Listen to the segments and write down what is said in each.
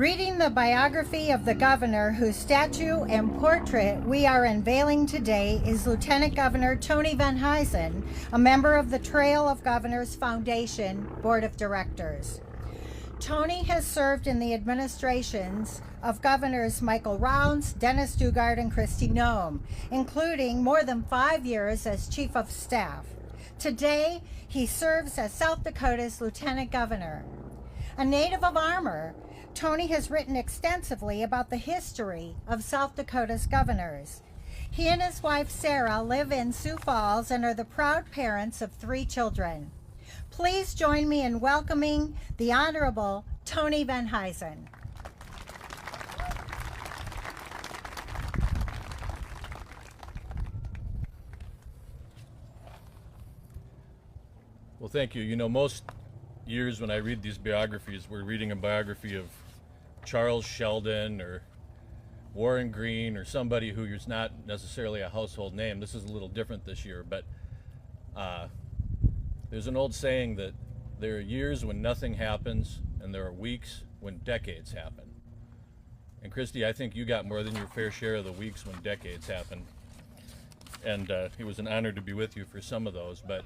Reading the biography of the governor whose statue and portrait we are unveiling today is Lieutenant Governor Tony Van Huysen, a member of the Trail of Governors Foundation Board of Directors. Tony has served in the administrations of Governors Michael Rounds, Dennis Dugard, and Kristi Noem, including more than 5 years as Chief of Staff. Today, he serves as South Dakota's Lieutenant Governor. A native of Armour, Tony has written extensively about the history of South Dakota's governors. He and his wife Sarah live in Sioux Falls and are the proud parents of 3 children. Please join me in welcoming the Honorable Tony Van Huysen. Well, thank you. You know, most years when I read these biographies, we're reading a biography of Charles Sheldon or Warren Green or somebody who is not necessarily a household name. This is a little different this year, but there's an old saying that there are years when nothing happens and there are weeks when decades happen. And Kristi, I think you got more than your fair share of the weeks when decades happen. And it was an honor to be with you for some of those, but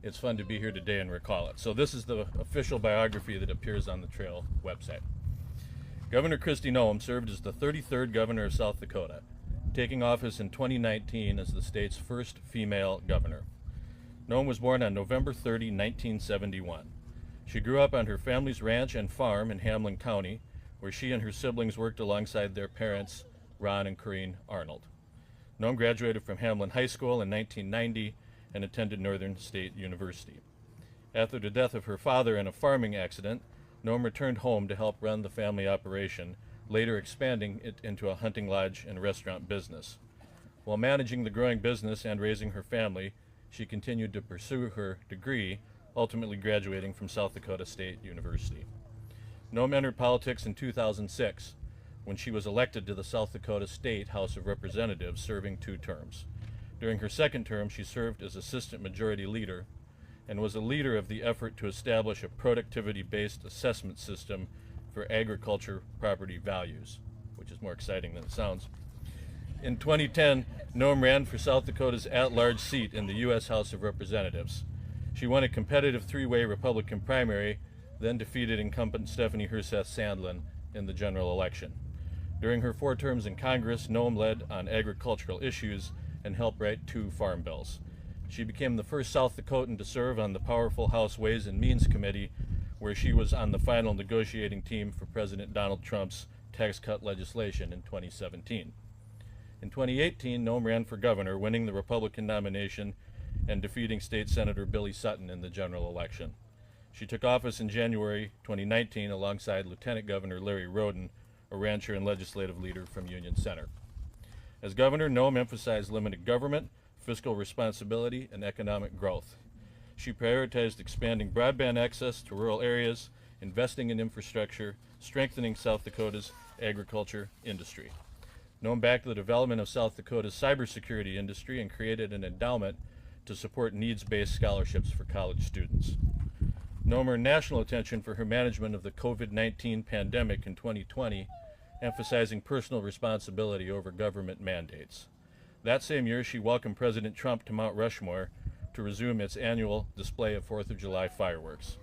it's fun to be here today and recall it. So this is the official biography that appears on the Trail website. Governor Kristi Noem served as the 33rd governor of South Dakota, taking office in 2019 as the state's first female governor. Noem was born on November 30, 1971. She grew up on her family's ranch and farm in Hamlin County, where she and her siblings worked alongside their parents, Ron and Corrine Arnold. Noem graduated from Hamlin High School in 1990 and attended Northern State University. After the death of her father in a farming accident, Noem returned home to help run the family operation, later expanding it into a hunting lodge and restaurant business. While managing the growing business and raising her family, she continued to pursue her degree, ultimately graduating from South Dakota State University. Noem entered politics in 2006, when she was elected to the South Dakota State House of Representatives, serving 2 terms. During her second term, she served as Assistant Majority Leader and was a leader of the effort to establish a productivity-based assessment system for agriculture property values, which is more exciting than it sounds. In 2010, Noem ran for South Dakota's at-large seat in the U.S. House of Representatives. She won a competitive 3-way Republican primary, then defeated incumbent Stephanie Herseth-Sandlin in the general election. During her 4 terms in Congress, Noem led on agricultural issues and helped write 2 farm bills. She became the first South Dakotan to serve on the powerful House Ways and Means Committee, where she was on the final negotiating team for President Donald Trump's tax cut legislation in 2017. In 2018, Noem ran for governor, winning the Republican nomination and defeating State Senator Billy Sutton in the general election. She took office in January 2019 alongside Lieutenant Governor Larry Roden, a rancher and legislative leader from Union Center. As governor, Noem emphasized limited government, fiscal responsibility, and economic growth. She prioritized expanding broadband access to rural areas, investing in infrastructure, strengthening South Dakota's agriculture industry. Noem backed the development of South Dakota's cybersecurity industry and created an endowment to support needs-based scholarships for college students. Noem earned national attention for her management of the COVID-19 pandemic in 2020, emphasizing personal responsibility over government mandates. That same year, she welcomed President Trump to Mount Rushmore to resume its annual display of 4th of July fireworks.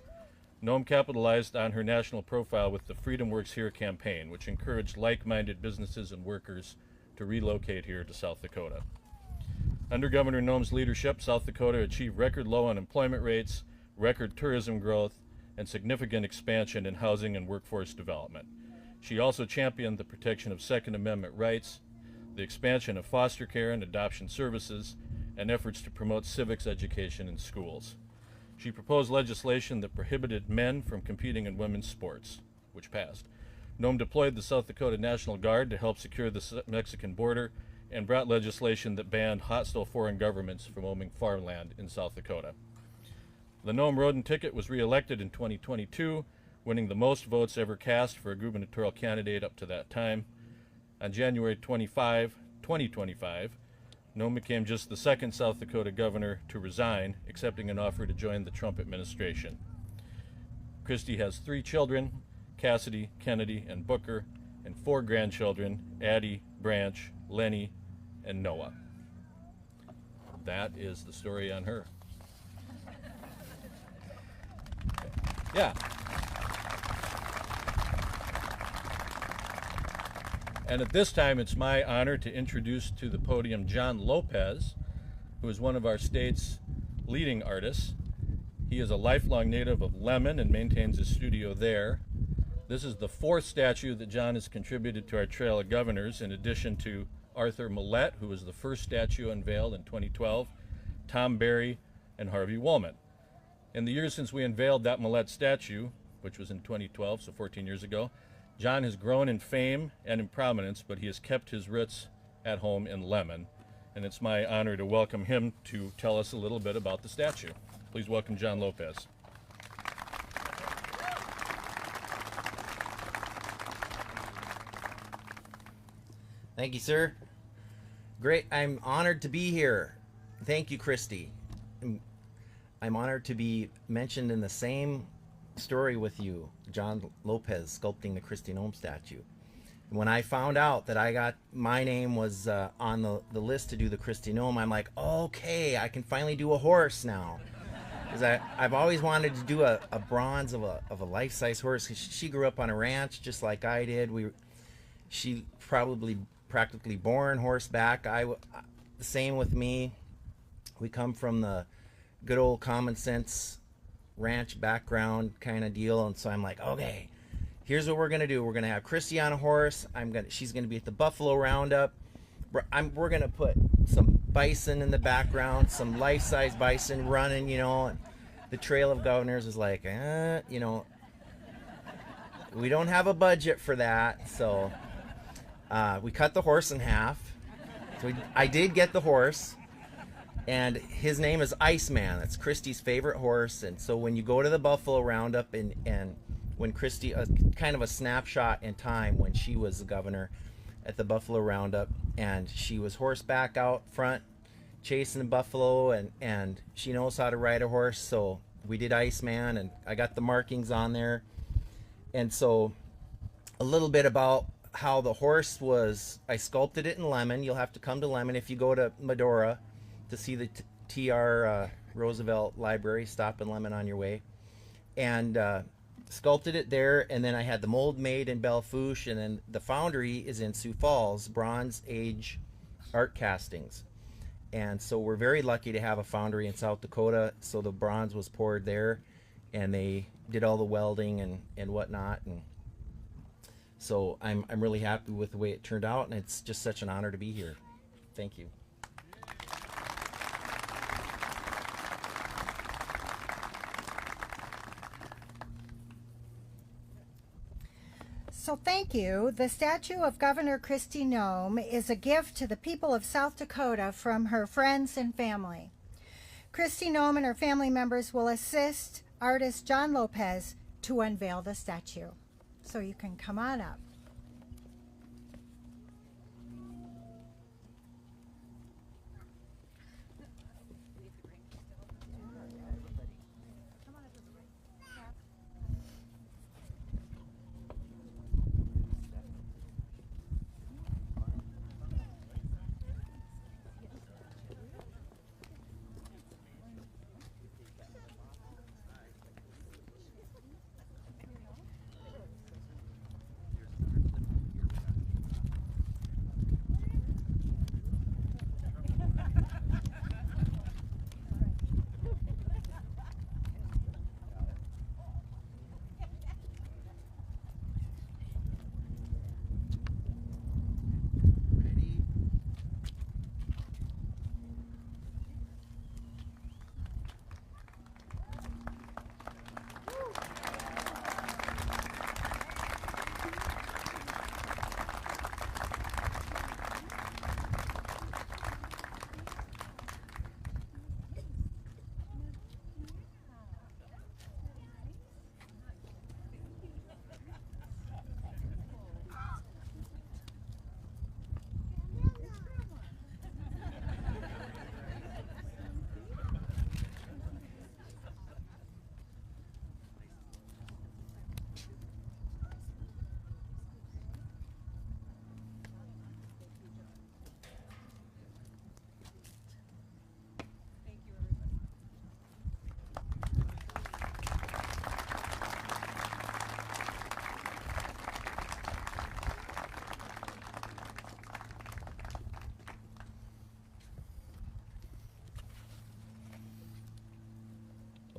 Noem capitalized on her national profile with the Freedom Works Here campaign, which encouraged like-minded businesses and workers to relocate here to South Dakota. Under Governor Noem's leadership, South Dakota achieved record low unemployment rates, record tourism growth, and significant expansion in housing and workforce development. She also championed the protection of Second Amendment rights, the expansion of foster care and adoption services, and efforts to promote civics education in schools. She proposed legislation that prohibited men from competing in women's sports, which passed. Noem deployed the South Dakota National Guard to help secure the Mexican border and brought legislation that banned hostile foreign governments from owning farmland in South Dakota. The Noem Roden ticket was re-elected in 2022, winning the most votes ever cast for a gubernatorial candidate up to that time. On January 25, 2025, Noem became just the 2nd South Dakota governor to resign, accepting an offer to join the Trump administration. Kristi has 3 children, Cassidy, Kennedy, and Booker, and 4 grandchildren, Addie, Branch, Lenny, and Noah. That is the story on her. Yeah. And at this time, it's my honor to introduce to the podium John Lopez, who is one of our state's leading artists. He is a lifelong native of Lemon and maintains his studio there. This is the 4th statue that John has contributed to our Trail of Governors, in addition to Arthur Millette, who was the first statue unveiled in 2012, Tom Berry, and Harvey Woolman. In the years since we unveiled that Millette statue, which was in 2012, so 14 years ago, John has grown in fame and in prominence, but he has kept his roots at home in Lemon. And it's my honor to welcome him to tell us a little bit about the statue. Please welcome John Lopez. Thank you, sir. Great. I'm honored to be here. Thank you, Kristi. I'm honored to be mentioned in the same story with you, John Lopez sculpting the Kristi Noem statue. When I found out that my name was on the list to do the Kristi Noem, I'm like, okay, I can finally do a horse now. Because I've always wanted to do a bronze of a life-size horse. She grew up on a ranch just like I did. She probably practically born horseback. The same with me. We come from the good old common sense ranch background kind of deal, and so I'm like, okay, here's what we're gonna do. We're gonna have Kristi on a horse. She's gonna be at the Buffalo Roundup. We're gonna put some bison in the background, some life-size bison running, and the Trail of Governors is like, we don't have a budget for that, so we cut the horse in half. So I did get the horse, and his name is Iceman. That's Kristi's favorite horse. And so when you go to the Buffalo Roundup, and when Kristi, kind of a snapshot in time when she was the governor at the Buffalo Roundup, and she was horseback out front chasing the buffalo, and she knows how to ride a horse. So we did Iceman, and I got the markings on there. And so a little bit about how the horse was, I sculpted it in Lemon. You'll have to come to Lemon if you go to Medora to see the T.R. Roosevelt Library. Stop in Lemon on your way. And sculpted it there, and then I had the mold made in Belle Fourche, and then the foundry is in Sioux Falls, Bronze Age art castings. And so we're very lucky to have a foundry in South Dakota. So the bronze was poured there, and they did all the welding and whatnot. And so I'm really happy with the way it turned out, and it's just such an honor to be here. Thank you. So thank you. The statue of Governor Kristi Noem is a gift to the people of South Dakota from her friends and family. Kristi Noem and her family members will assist artist John Lopez to unveil the statue. So you can come on up.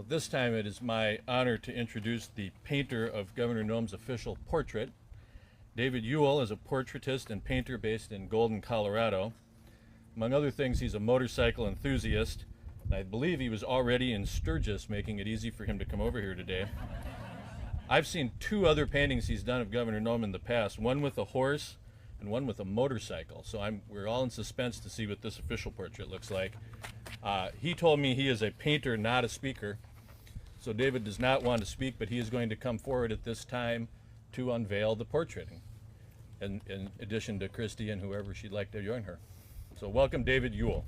This time it is my honor to introduce the painter of Governor Noem's official portrait. David Ewell is a portraitist and painter based in Golden, Colorado. Among other things, he's a motorcycle enthusiast. I believe he was already in Sturgis, making it easy for him to come over here today. I've seen 2 other paintings he's done of Governor Noem in the past, one with a horse and one with a motorcycle. So we're all in suspense to see what this official portrait looks like. He told me he is a painter, not a speaker. So David does not want to speak, but he is going to come forward at this time to unveil the portrait, in addition to Kristi and whoever she'd like to join her. So welcome, David Ewell.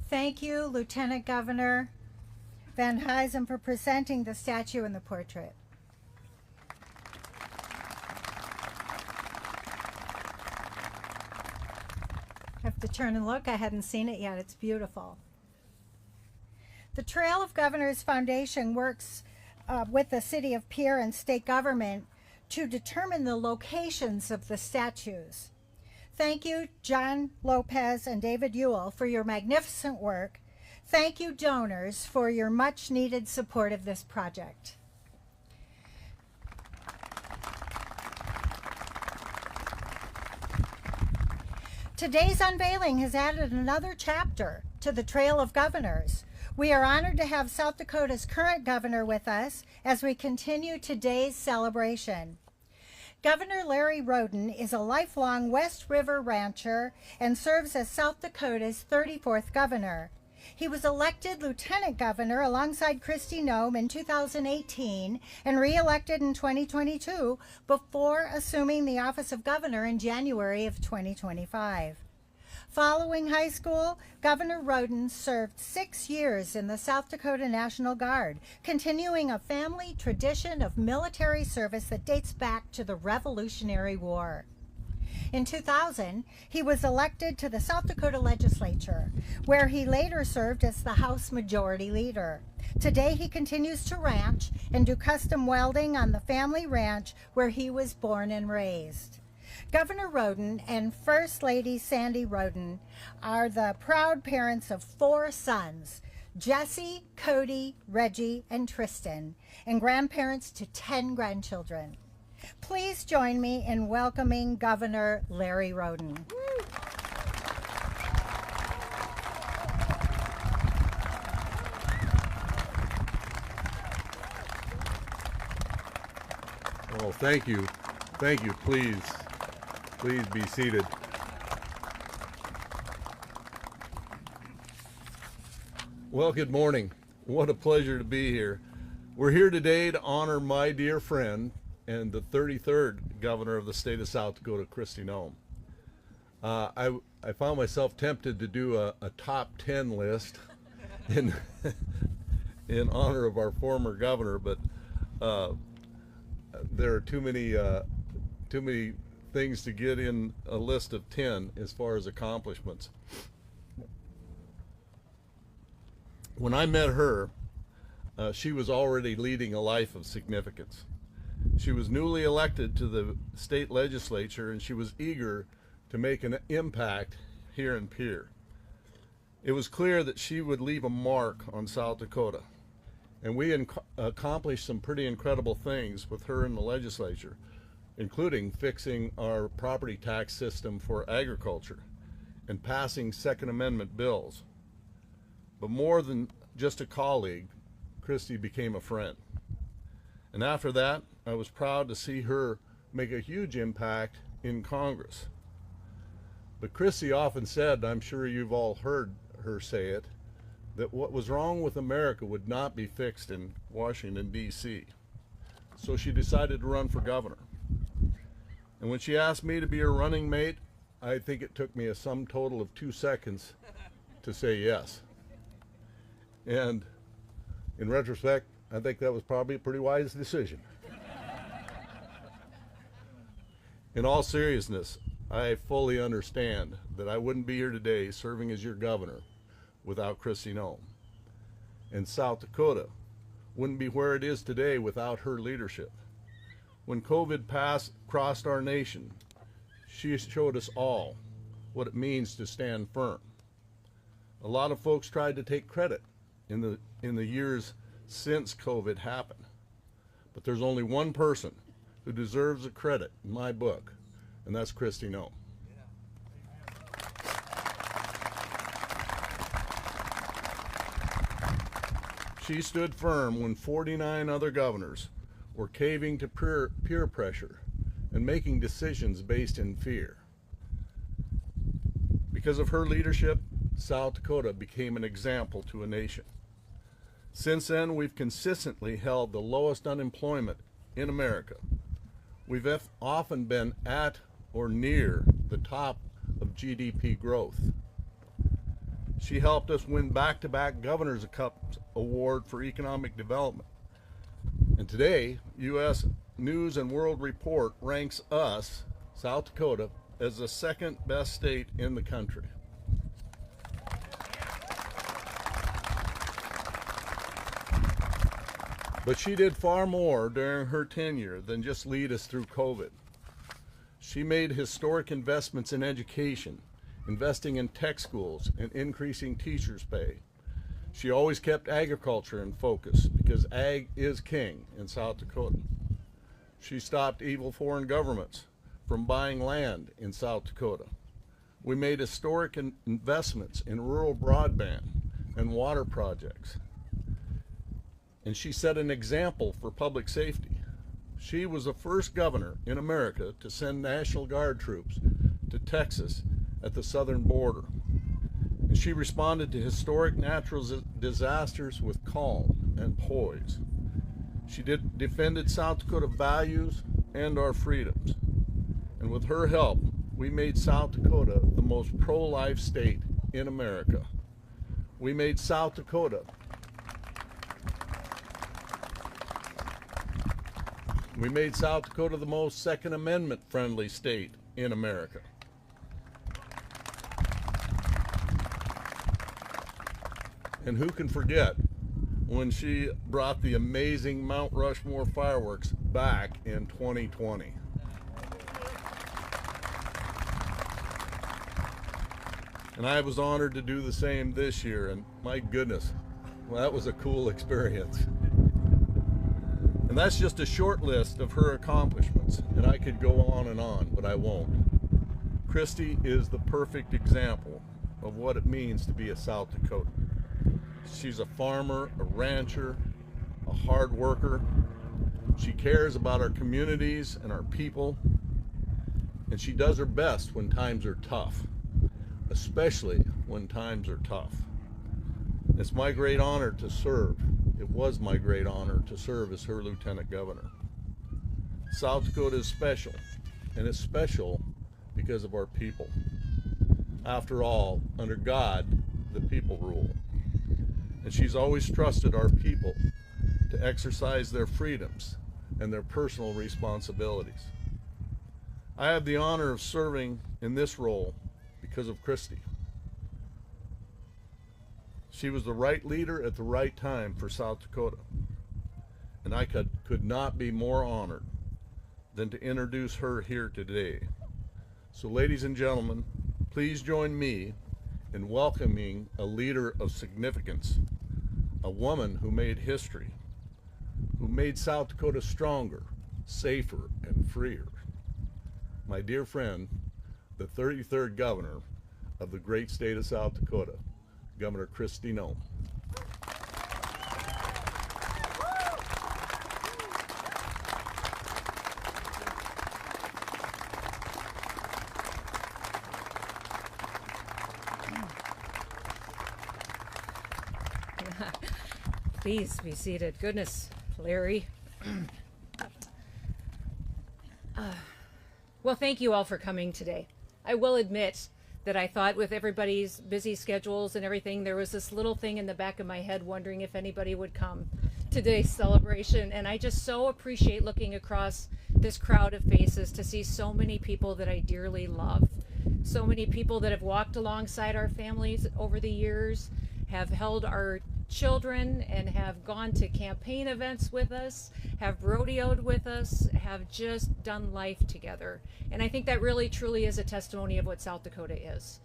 Thank you, Lieutenant Governor Van Huysen, for presenting the statue and the portrait. I have to turn and look. I hadn't seen it yet. It's beautiful. The Trail of Governors Foundation works with the City of Pierre and state government to determine the locations of the statues. Thank you, John Lopez and David Ewell, for your magnificent work. Thank you, donors, for your much-needed support of this project. Today's unveiling has added another chapter to the Trail of Governors. We are honored to have South Dakota's current governor with us as we continue today's celebration. Governor Larry Roden is a lifelong West River rancher and serves as South Dakota's 34th governor. He was elected lieutenant governor alongside Kristi Noem in 2018 and re-elected in 2022 before assuming the office of governor in January of 2025. Following high school, Governor Roden served 6 years in the South Dakota National Guard, continuing a family tradition of military service that dates back to the Revolutionary War. In 2000, he was elected to the South Dakota Legislature, where he later served as the House Majority Leader. Today, he continues to ranch and do custom welding on the family ranch where he was born and raised. Governor Roden and First Lady Sandy Roden are the proud parents of 4 sons, Jesse, Cody, Reggie, and Tristan, and grandparents to 10 grandchildren. Please join me in welcoming Governor Larry Roden. Oh, thank you. Thank you. Please be seated. Well, good morning. What a pleasure to be here. We're here today to honor my dear friend and the 33rd governor of the state of South Dakota, Kristi Noem. I found myself tempted to do a top 10 list in honor of our former governor, but there are too many things to get in a list of 10 as far as accomplishments. When I met her, she was already leading a life of significance. She was newly elected to the state legislature, and she was eager to make an impact here in Pierre. It was clear that she would leave a mark on South Dakota, and we accomplished some pretty incredible things with her in the legislature, including fixing our property tax system for agriculture. and passing Second Amendment bills. But more than just a colleague, Kristi became a friend. And after that, I was proud to see her make a huge impact in Congress. But Kristi often said, I'm sure you've all heard her say it, that what was wrong with America would not be fixed in Washington, D.C. So she decided to run for governor. And when she asked me to be her running mate, I think it took me a sum total of 2 seconds to say yes. And in retrospect, I think that was probably a pretty wise decision. In all seriousness, I fully understand that I wouldn't be here today serving as your governor without Kristi Noem. And South Dakota wouldn't be where it is today without her leadership. When COVID crossed our nation, she showed us all what it means to stand firm. A lot of folks tried to take credit in the years since COVID happened. But there's only one person who deserves the credit in my book, and that's Kristi Noem. She stood firm when 49 other governors were caving to peer pressure and making decisions based in fear. Because of her leadership, South Dakota became an example to a nation. Since then, we've consistently held the lowest unemployment in America. We've often been at or near the top of GDP growth. She helped us win back-to-back Governor's Cup Award for Economic Development. And today, U.S. News and World Report ranks us, South Dakota, as the second best state in the country. But she did far more during her tenure than just lead us through COVID. She made historic investments in education, investing in tech schools and increasing teachers' pay. She always kept agriculture in focus because ag is king in South Dakota. She stopped evil foreign governments from buying land in South Dakota. We made historic investments in rural broadband and water projects. And she set an example for public safety. She was the first governor in America to send National Guard troops to Texas at the southern border. And she responded to historic natural disasters with calm and poise. She defended South Dakota values and our freedoms. And with her help, we made South Dakota the most pro-life state in America. We made South Dakota the most Second Amendment friendly state in America. And who can forget when she brought the amazing Mount Rushmore fireworks back in 2020? And I was honored to do the same this year, and my goodness, well, that was a cool experience. And that's just a short list of her accomplishments, and I could go on, but I won't. Kristi is the perfect example of what it means to be a South Dakotan. She's a farmer, a rancher, a hard worker. She cares about our communities and our people, and she does her best when times are tough, especially when times are tough. It's my great honor to serve. It was my great honor to serve as her lieutenant governor. South Dakota is special, and it's special because of our people. After all, under God, the people rule. And she's always trusted our people to exercise their freedoms and their personal responsibilities. I have the honor of serving in this role because of Kristi. She was the right leader at the right time for South Dakota. And I could not be more honored than to introduce her here today. So ladies and gentlemen, please join me in welcoming a leader of significance, a woman who made history, who made South Dakota stronger, safer, and freer. My dear friend, the 33rd governor of the great state of South Dakota, Governor Kristi Noem. Please be seated. Goodness, Larry. Well, thank you all for coming today. I will admit that I thought with everybody's busy schedules and everything, there was this little thing in the back of my head wondering if anybody would come to today's celebration. And I just so appreciate looking across this crowd of faces to see so many people that I dearly love. So many people that have walked alongside our families over the years, have held our children and have gone to campaign events with us, have rodeoed with us, have just done life together. And I think that really truly is a testimony of what South Dakota is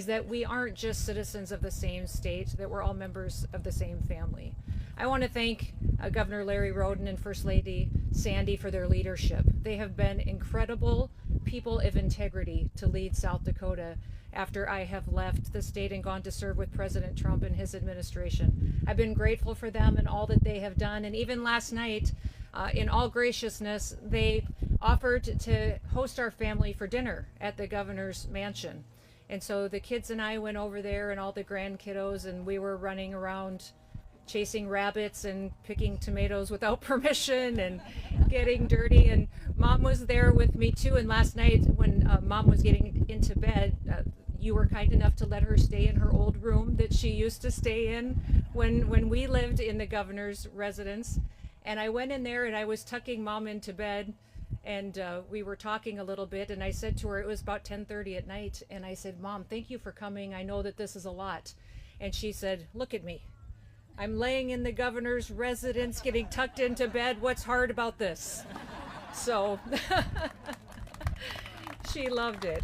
that we aren't just citizens of the same state, that we're all members of the same family. I want to thank Governor Larry Roden and First Lady Sandy for their leadership. They have been incredible people of integrity to lead South Dakota after I have left the state and gone to serve with President Trump and his administration. I've been grateful for them and all that they have done. And even last night, in all graciousness, they offered to host our family for dinner at the governor's mansion. And so the kids and I went over there, and all the grand kiddos, and we were running around chasing rabbits and picking tomatoes without permission and getting dirty. And Mom was there with me too. And last night when Mom was getting into bed, you were kind enough to let her stay in her old room that she used to stay in when we lived in the governor's residence. And I went in there and I was tucking Mom into bed, and we were talking a little bit, and I said to her, it was about 10:30 at night, and I said, Mom, thank you for coming. I know that this is a lot. And she said, look at me. I'm laying in the governor's residence, getting tucked into bed. What's hard about this? So she loved it.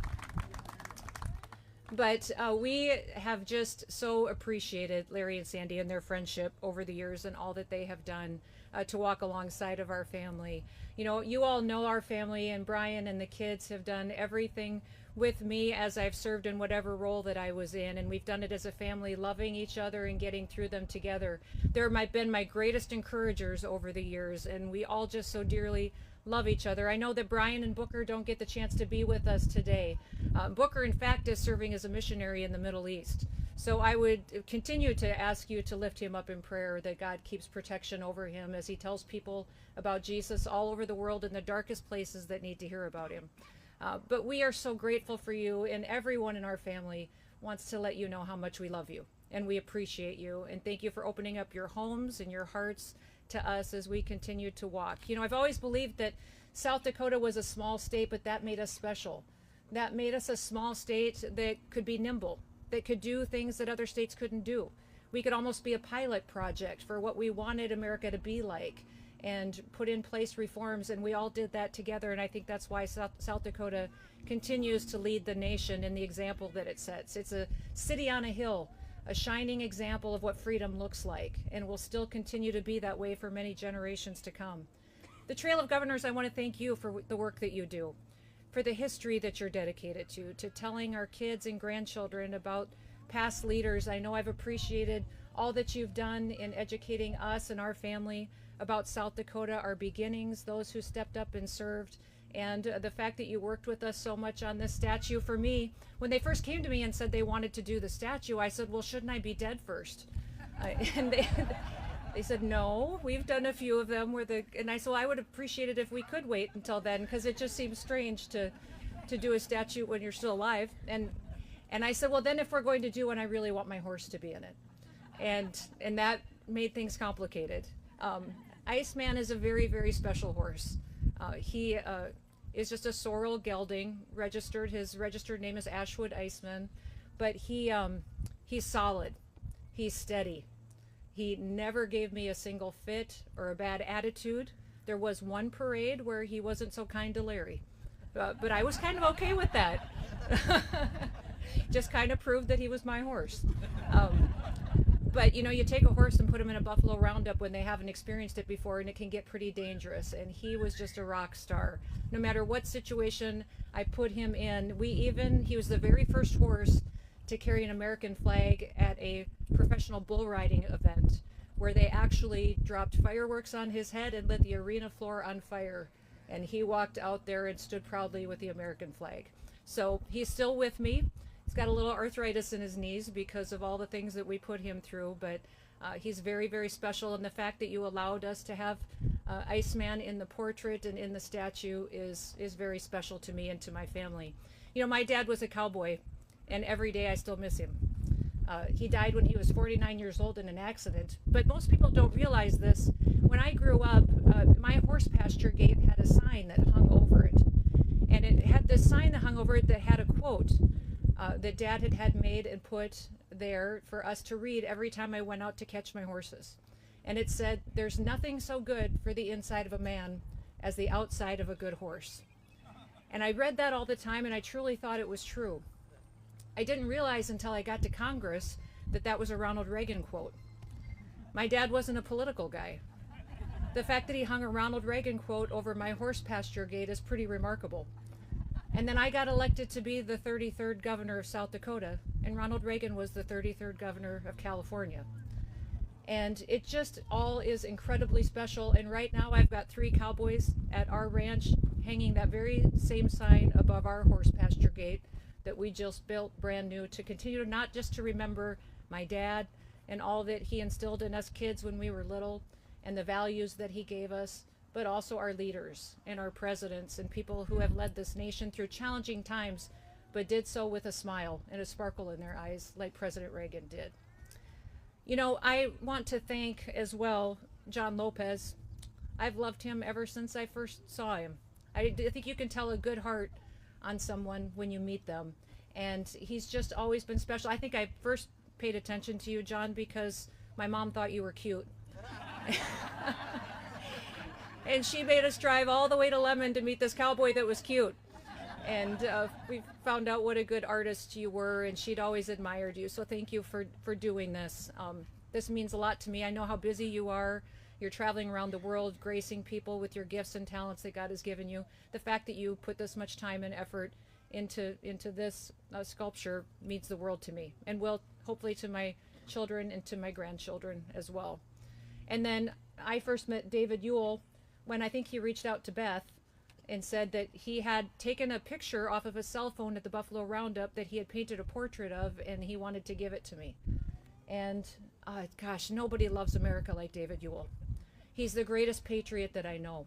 But we have just so appreciated Larry and Sandy and their friendship over the years and all that they have done to walk alongside of our family. You know, you all know our family, and Brian and the kids have done everything with me as I've served in whatever role that I was in, and we've done it as a family, loving each other and getting through them together. They're been my greatest encouragers over the years, and we all just so dearly love each other. I know that Brian and Booker don't get the chance to be with us today. Booker, in fact, is serving as a missionary in the Middle East. So I would continue to ask you to lift him up in prayer, that God keeps protection over him as he tells people about Jesus all over the world in the darkest places that need to hear about him. But we are so grateful for you, and everyone in our family wants to let you know how much we love you and we appreciate you. And thank you for opening up your homes and your hearts to us as we continue to walk. You know, I've always believed that South Dakota was a small state, but that made us special. That made us a small state that could be nimble, that could do things that other states couldn't do. We could almost be a pilot project for what we wanted America to be like, and put in place reforms, and we all did that together. And I think that's why South Dakota continues to lead the nation in the example that it sets. It's a city on a hill, a shining example of what freedom looks like, and will still continue to be that way for many generations to come. The Trail of Governors, I want to thank you for the work that you do, for the history that you're dedicated to telling our kids and grandchildren about past leaders. I know I've appreciated all that you've done in educating us and our family about South Dakota, our beginnings, those who stepped up and served, and the fact that you worked with us so much on this statue. For me, when they first came to me and said they wanted to do the statue, I said, well, shouldn't I be dead first? And they said, no, we've done a few of them and I said, well, I would appreciate it if we could wait until then, because it just seems strange to do a statue when you're still alive. And I said, well, then if we're going to do one, I really want my horse to be in it. And that made things complicated. Iceman is a very, very special horse. He is just a sorrel gelding, registered. His registered name is Ashwood Iceman, but he's solid. He's steady. He never gave me a single fit or a bad attitude. There was one parade where he wasn't so kind to Larry, but I was kind of okay with that. Just kind of proved that he was my horse. But you know, you take a horse and put him in a buffalo roundup when they haven't experienced it before, and it can get pretty dangerous. And he was just a rock star. No matter what situation I put him in, he was the very first horse to carry an American flag at a professional bull riding event where they actually dropped fireworks on his head and lit the arena floor on fire. And he walked out there and stood proudly with the American flag. So he's still with me. He's got a little arthritis in his knees because of all the things that we put him through, but he's very, very special. And the fact that you allowed us to have Iceman in the portrait and in the statue is very special to me and to my family. You know, my dad was a cowboy, and every day I still miss him. He died when he was 49 years old in an accident, but most people don't realize this. When I grew up, my horse pasture gate had a sign that hung over it, and it had this sign that hung over it that had a quote that Dad had made and put there for us to read every time I went out to catch my horses. And it said, "There's nothing so good for the inside of a man as the outside of a good horse." And I read that all the time, and I truly thought it was true. I didn't realize until I got to Congress that that was a Ronald Reagan quote. My dad wasn't a political guy. The fact that he hung a Ronald Reagan quote over my horse pasture gate is pretty remarkable. And then I got elected to be the 33rd governor of South Dakota, and Ronald Reagan was the 33rd governor of California. And it just all is incredibly special. And right now I've got 3 cowboys at our ranch hanging that very same sign above our horse pasture gate that we just built brand new to continue not just to remember my dad and all that he instilled in us kids when we were little and the values that he gave us, but also our leaders and our presidents and people who have led this nation through challenging times, but did so with a smile and a sparkle in their eyes like President Reagan did. You know, I want to thank as well John Lopez. I've loved him ever since I first saw him. I think you can tell a good heart on someone when you meet them, and he's just always been special. I think I first paid attention to you, John, because my mom thought you were cute. And she made us drive all the way to Lemon to meet this cowboy that was cute. And we found out what a good artist you were, and she'd always admired you. So thank you for doing this. This means a lot to me. I know how busy you are. You're traveling around the world, gracing people with your gifts and talents that God has given you. The fact that you put this much time and effort into this sculpture means the world to me, and will hopefully to my children and to my grandchildren as well. And then I first met David Ewell when I think he reached out to Beth and said that he had taken a picture off of a cell phone at the Buffalo Roundup that he had painted a portrait of, and he wanted to give it to me. And gosh, nobody loves America like David Ewell. He's the greatest patriot that I know.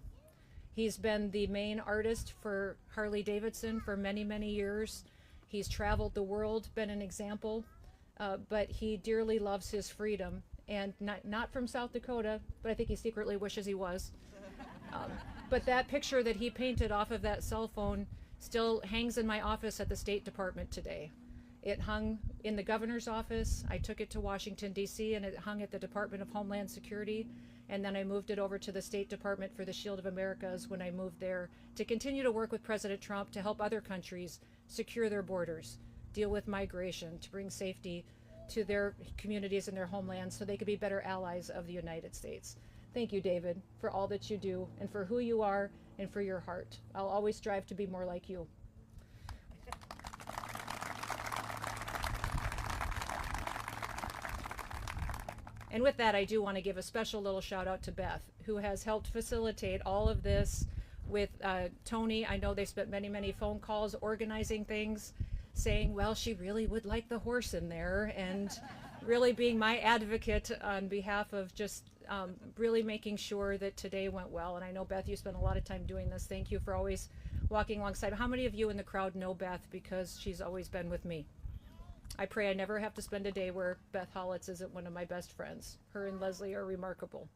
He's been the main artist for Harley Davidson for many, many years. He's traveled the world, been an example, but he dearly loves his freedom. And not from South Dakota, but I think he secretly wishes he was. But that picture that he painted off of that cell phone still hangs in my office at the State Department today. It hung in the governor's office. I took it to Washington, D.C., and it hung at the Department of Homeland Security. And then I moved it over to the State Department for the Shield of Americas when I moved there to continue to work with President Trump to help other countries secure their borders, deal with migration, to bring safety to their communities and their homelands so they could be better allies of the United States. Thank you, David, for all that you do and for who you are and for your heart. I'll always strive to be more like you. And with that, I do want to give a special little shout out to Beth, who has helped facilitate all of this with Tony. I know they spent many, many phone calls organizing things, saying, well, she really would like the horse in there, and really being my advocate on behalf of just really making sure that today went well. And I know, Beth, you spent a lot of time doing this. Thank you for always walking alongside. How many of you in the crowd know Beth because she's always been with me? I pray I never have to spend a day where Beth Hollitz isn't one of my best friends. Her and Leslie are remarkable.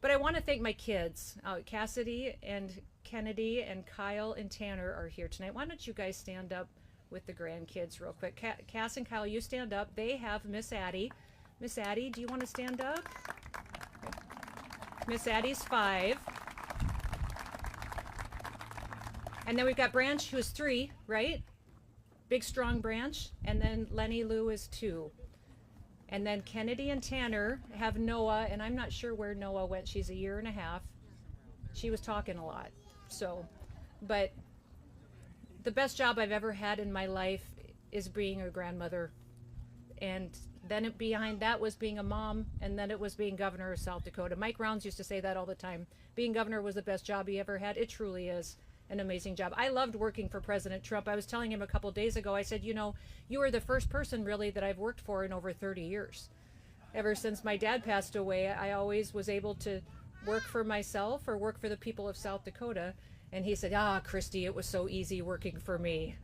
But I want to thank my kids. Cassidy and Kennedy and Kyle and Tanner are here tonight. Why don't you guys stand up with the grandkids real quick? Cass and Kyle, you stand up. They have Miss Addie. Miss Addie, do you want to stand up? Okay. Miss Addie's 5. And then we've got Branch, who's 3, right? Big, strong Branch. And then Lenny Lou is 2. And then Kennedy and Tanner have Noah, and I'm not sure where Noah went. She's 1.5 years. She was talking a lot. So, but the best job I've ever had in my life is being a grandmother. And then behind that was being a mom, and then it was being governor of South Dakota. Mike Rounds used to say that all the time. Being governor was the best job he ever had. It truly is an amazing job. I loved working for President Trump. I was telling him a couple days ago, I said, you know, you are the first person really that I've worked for in over 30 years. Ever since my dad passed away, I always was able to work for myself or work for the people of South Dakota. And he said, Kristi, it was so easy working for me.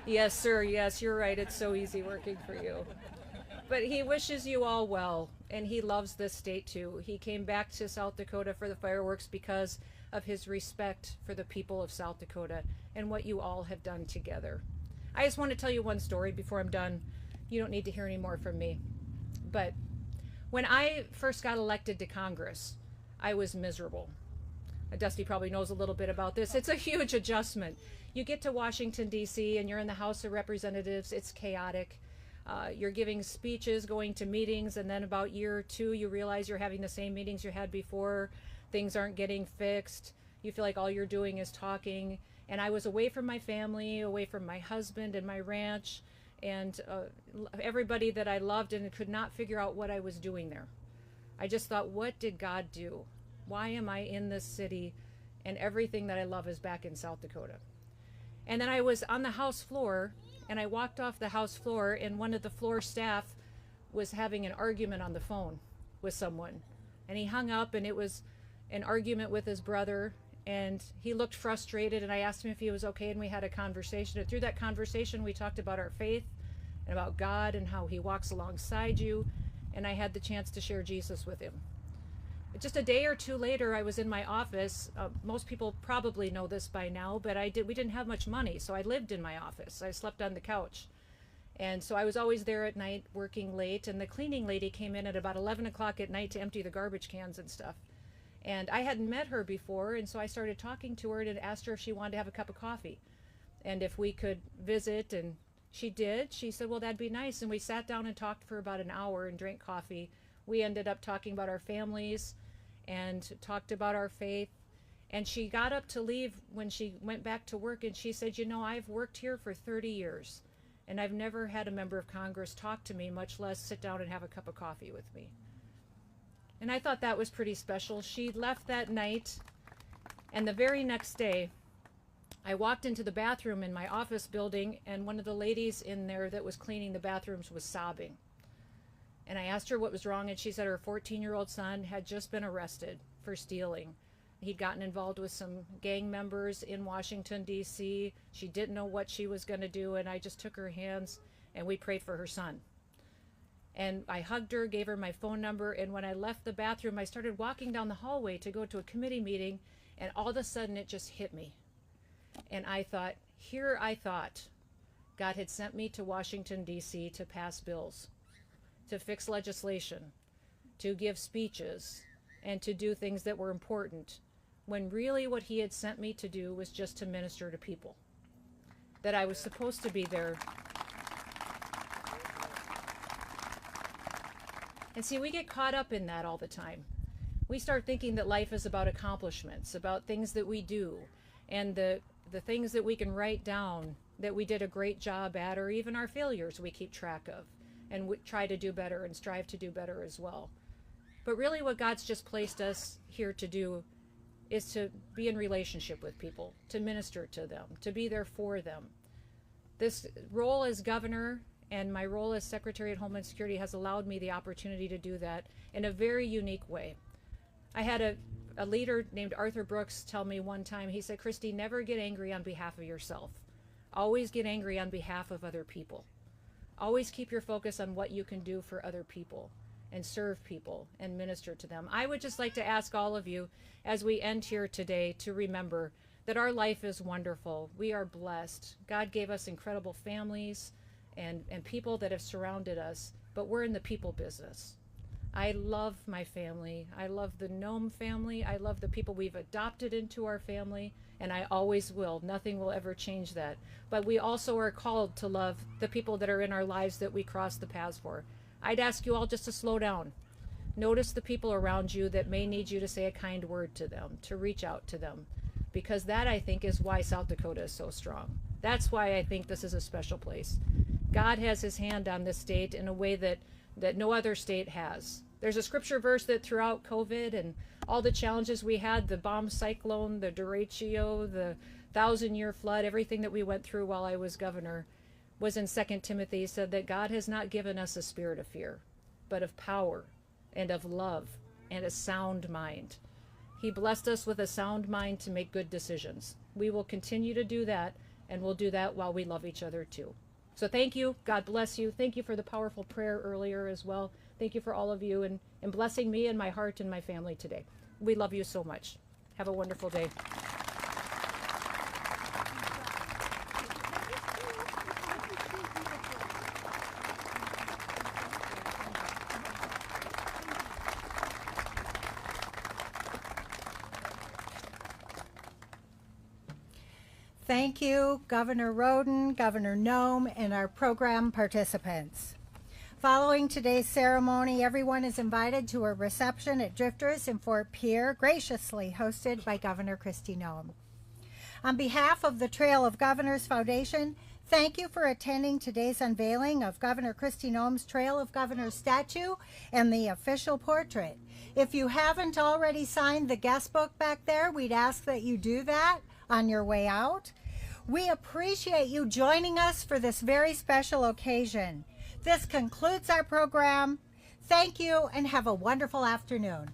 Yes, sir. Yes, you're right. It's so easy working for you. But he wishes you all well, and he loves this state too. He came back to South Dakota for the fireworks because of his respect for the people of South Dakota and what you all have done together. I just want to tell you one story before I'm done. You don't need to hear any more from me. But when I first got elected to Congress, I was miserable. Dusty probably knows a little bit about this. It's a huge adjustment. You get to Washington, D.C., and you're in the House of Representatives. It's chaotic. You're giving speeches, going to meetings, and then about year 2, you realize you're having the same meetings you had before. Things aren't getting fixed. You feel like all you're doing is talking. And I was away from my family, away from my husband and my ranch, and everybody that I loved, and could not figure out what I was doing there. I just thought, what did God do? Why am I in this city and everything that I love is back in South Dakota? And then I was on the House floor, and I walked off the House floor, and one of the floor staff was having an argument on the phone with someone. And he hung up, and it was an argument with his brother, and he looked frustrated, and I asked him if he was okay, and we had a conversation. And through that conversation, we talked about our faith and about God and how he walks alongside you, and I had the chance to share Jesus with him. Just a day or two later, I was in my office. Most people probably know this by now, but we didn't have much money, so I lived in my office. I slept on the couch. And so I was always there at night working late, and the cleaning lady came in at about 11 o'clock at night to empty the garbage cans and stuff. And I hadn't met her before, and so I started talking to her and asked her if she wanted to have a cup of coffee and if we could visit, and she did. She said, well, that'd be nice. And we sat down and talked for about an hour and drank coffee. We ended up talking about our families and talked about our faith. And she got up to leave when she went back to work, and she said, you know, I've worked here for 30 years, and I've never had a member of Congress talk to me, much less sit down and have a cup of coffee with me. And I thought that was pretty special. She left that night, and the very next day, I walked into the bathroom in my office building, and one of the ladies in there that was cleaning the bathrooms was sobbing. And I asked her what was wrong, and she said her 14-year-old son had just been arrested for stealing. He'd gotten involved with some gang members in Washington, D.C. She didn't know what she was going to do, and I just took her hands, and we prayed for her son. And I hugged her, gave her my phone number, and when I left the bathroom, I started walking down the hallway to go to a committee meeting, and all of a sudden it just hit me. And I thought, here I thought God had sent me to Washington, D.C. to pass bills, to fix legislation, to give speeches, and to do things that were important, when really what he had sent me to do was just to minister to people. That I was supposed to be there. And see, we get caught up in that all the time. We start thinking that life is about accomplishments, about things that we do, and the things that we can write down that we did a great job at, or even our failures we keep track of, and we try to do better and strive to do better as well. But really what God's just placed us here to do is to be in relationship with people, to minister to them, to be there for them. This role as governor and my role as Secretary at Homeland Security has allowed me the opportunity to do that in a very unique way. I had a leader named Arthur Brooks tell me one time, he said, Kristi, never get angry on behalf of yourself. Always get angry on behalf of other people. Always keep your focus on what you can do for other people and serve people and minister to them. I would just like to ask all of you as we end here today to remember that our life is wonderful. We are blessed. God gave us incredible families and people that have surrounded us, but we're in the people business. I love my family. I love the Noem family. I love the people we've adopted into our family, and I always will. Nothing will ever change that. But we also are called to love the people that are in our lives that we cross the paths for. I'd ask you all just to slow down. Notice the people around you that may need you to say a kind word to them, to reach out to them, because that, I think, is why South Dakota is so strong. That's why I think this is a special place. God has his hand on this state in a way that no other state has. There's a scripture verse that throughout COVID and all the challenges we had, the bomb cyclone, the derecho, the 1,000-year flood, everything that we went through while I was governor, was in 2 Timothy, said that God has not given us a spirit of fear, but of power and of love and a sound mind. He blessed us with a sound mind to make good decisions. We will continue to do that, and we'll do that while we love each other too. So thank you. God bless you. Thank you for the powerful prayer earlier as well. Thank you for all of you and blessing me and my heart and my family today. We love you so much. Have a wonderful day. Thank you, Governor Roden, Governor Noem, and our program participants. Following today's ceremony, everyone is invited to a reception at Drifters in Fort Pierre, graciously hosted by Governor Kristi Noem. On behalf of the Trail of Governors Foundation, thank you for attending today's unveiling of Governor Kristi Noem's Trail of Governors statue and the official portrait. If you haven't already signed the guest book back there, we'd ask that you do that on your way out. We appreciate you joining us for this very special occasion. This concludes our program. Thank you and have a wonderful afternoon.